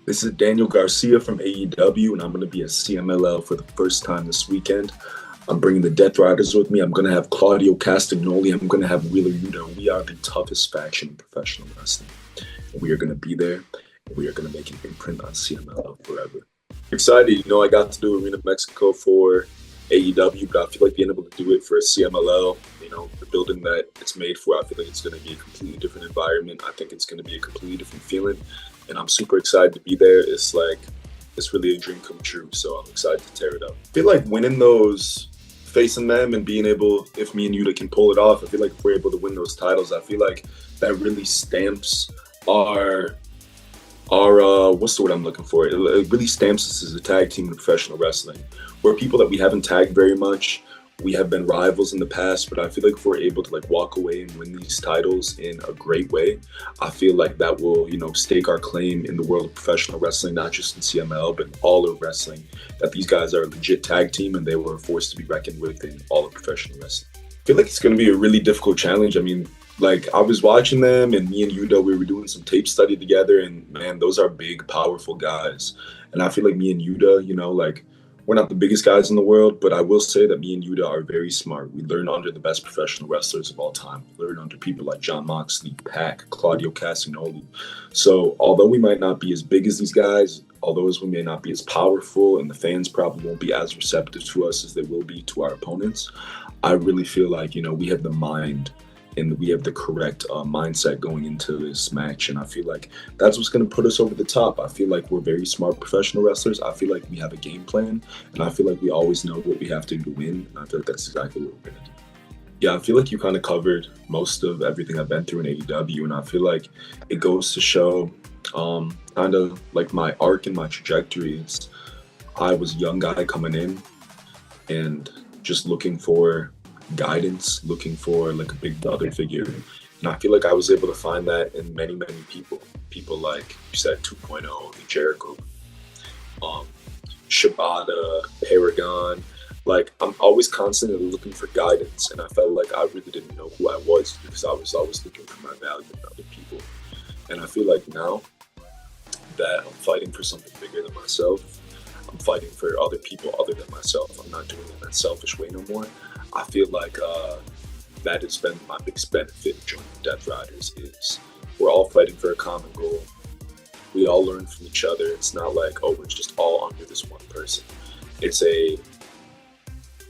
This is Daniel Garcia from AEW, and I'm going to be at CMLL for the first time this weekend. I'm bringing the Death Riders with me. I'm going to have Claudio Castagnoli. I'm going to have Wheeler Yuta. We are the toughest faction in professional wrestling. And we are going to be there, and we are going to make an imprint on CMLL forever. Excited. I got to do Arena Mexico for AEW, but I feel like being able to do it for a CMLL, the building that it's made for, I feel like it's going to be a completely different environment. I think it's going to be a completely different feeling. And I'm super excited to be there. It's really a dream come true. So I'm excited to tear it up. I feel like winning those, facing them and being able, if me and Yuta can pull it off, I feel like if we're able to win those titles, I feel like that really stamps our what's the word I'm looking for? It really stamps us as a tag team in professional wrestling. We're people that we haven't tagged very much. We have been rivals in the past, but I feel like if we're able to walk away and win these titles in a great way, I feel like that will, stake our claim in the world of professional wrestling, not just in CML, but in all of wrestling, that these guys are a legit tag team and they were a force to be reckoned with in all of professional wrestling. I feel like it's going to be a really difficult challenge. I mean, I was watching them, and me and Yuta, we were doing some tape study together, and man, those are big, powerful guys. And I feel like me and Yuta, we're not the biggest guys in the world, but I will say that me and Yuta are very smart. We learn under the best professional wrestlers of all time. We learn under people like Jon Moxley, Pac, Claudio Castagnoli. So although we might not be as big as these guys, although we may not be as powerful, and the fans probably won't be as receptive to us as they will be to our opponents, I really feel like, we have the mind and we have the correct mindset going into this match. And I feel like that's what's going to put us over the top. I feel like we're very smart professional wrestlers. I feel like we have a game plan, and I feel like we always know what we have to do to win. And I feel like that's exactly what we're going to do. Yeah, I feel like you kind of covered most of everything I've been through in AEW, and I feel like it goes to show kind of like my arc and my trajectory. I was a young guy coming in and just looking for guidance, looking for a big brother figure, and I feel like I was able to find that in many people like you said, 2.0, Jericho, Shibata, Paragon. I'm always constantly looking for guidance, and I felt like I really didn't know who I was because I was always looking for my value in other people. And I feel like now that I'm fighting for something bigger than myself, I'm fighting for other people other than myself. I'm not doing it in that selfish way no more. I feel like that has been my biggest benefit of joining the Death Riders is we're all fighting for a common goal. We all learn from each other. It's not like, we're just all under this one person. It's a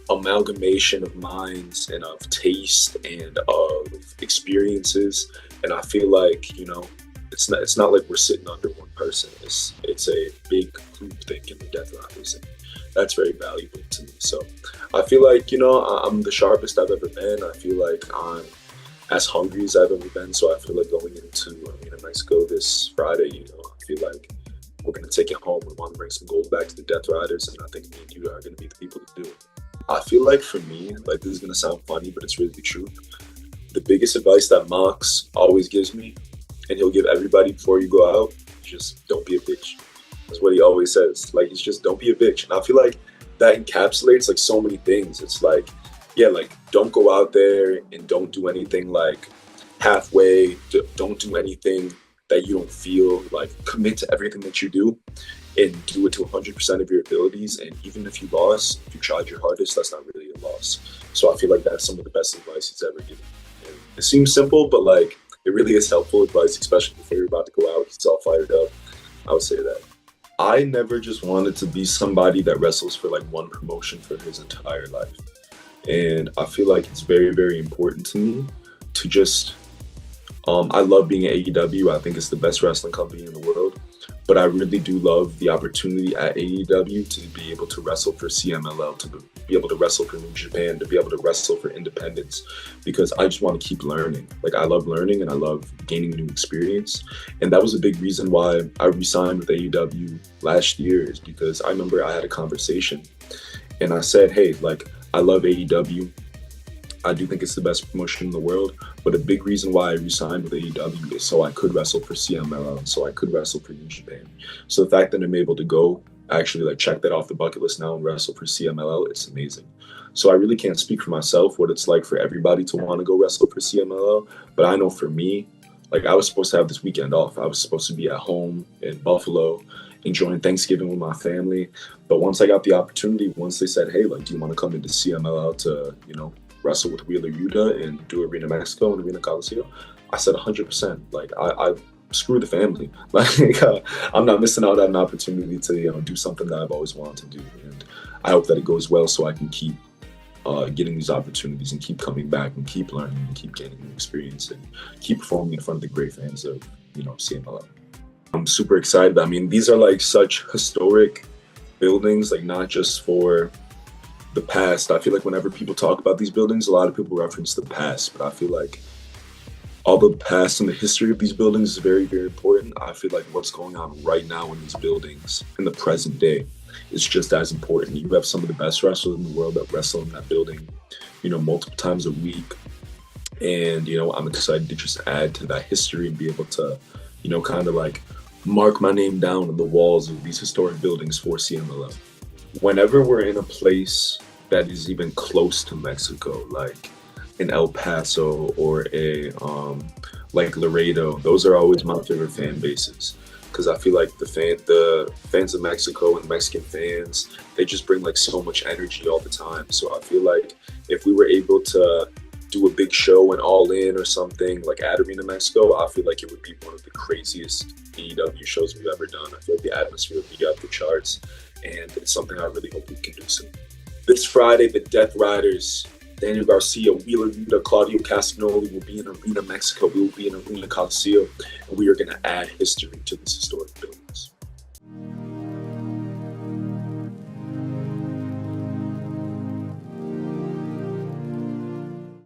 amalgamation of minds and of taste and of experiences. And I feel like, it's not like we're sitting under one person. It's a big group think in the Death Riders. And that's very valuable to me. So I feel like, I'm the sharpest I've ever been. I feel like I'm as hungry as I've ever been. So I feel like going into Arena Mexico this Friday, I feel like we're going to take it home. We want to bring some gold back to the Death Riders. And I think me and you are going to be the people to do it. I feel like for me, this is going to sound funny, but it's really the truth. The biggest advice that Mox always gives me, and he'll give everybody before you go out, just don't be a bitch. That's what he always says. It's just don't be a bitch. And I feel like that encapsulates so many things. It's don't go out there and don't do anything halfway. Don't do anything that you don't feel. Commit to everything that you do and do it to 100% of your abilities. And even if you lost, if you tried your hardest, that's not really a loss. So I feel like that's some of the best advice he's ever given. And it seems simple, but it really is helpful advice, especially before you're about to go out. He's all fired up. I would say that. I never just wanted to be somebody that wrestles for one promotion for his entire life. And I feel like it's very, very important to me to just, I love being at AEW. I think it's the best wrestling company in the world. But I really do love the opportunity at AEW to be able to wrestle for CMLL, to be able to wrestle for New Japan, to be able to wrestle for independence, because I just want to keep learning. I love learning and I love gaining new experience. And that was a big reason why I re-signed with AEW last year, is because I remember I had a conversation and I said, hey, I love AEW. I do think it's the best promotion in the world, but a big reason why I re-signed with AEW is so I could wrestle for CMLL, so I could wrestle for New Japan. So the fact that I'm able to go actually check that off the bucket list now and wrestle for CMLL, it's amazing. So I really can't speak for myself what it's like for everybody to want to go wrestle for CMLL, but I know for me, I was supposed to have this weekend off. I was supposed to be at home in Buffalo, enjoying Thanksgiving with my family. But once I got the opportunity, once they said, hey, like, do you want to come into CMLL to, you know, wrestle with Wheeler Yuta and do Arena Mexico and Arena Coliseum, I said 100%. Like, I screw the family. Like, I'm not missing out on an opportunity to, you know, do something that I've always wanted to do. And I hope that it goes well so I can keep getting these opportunities and keep coming back and keep learning and keep gaining new experience and keep performing in front of the great fans of, you know, CMLL. I'm super excited. I mean, these are like such historic buildings, like not just for the past. I feel like whenever people talk about these buildings, a lot of people reference the past, but I feel like all the past and the history of these buildings is very, very important. I feel like what's going on right now in these buildings in the present day is just as important. You have some of the best wrestlers in the world that wrestle in that building, you know, multiple times a week. And, you know, I'm excited to just add to that history and be able to, you know, kind of like mark my name down on the walls of these historic buildings for CMLL. Whenever we're in a place that is even close to Mexico, like in El Paso or like Laredo, those are always my favorite fan bases. Because I feel like the fans of Mexico and Mexican fans, they just bring like so much energy all the time. So I feel like if we were able to do a big show and All In or something like at Arena Mexico, I feel like it would be one of the craziest AEW shows we've ever done. I feel like the atmosphere would be off the charts, and it's something I really hope we can do soon. This Friday, the Death Riders, Daniel Garcia, Wheeler Yuta, Claudio Castagnoli will be in Arena Mexico. We will be in Arena Coliseum, and we are going to add history to this historic building.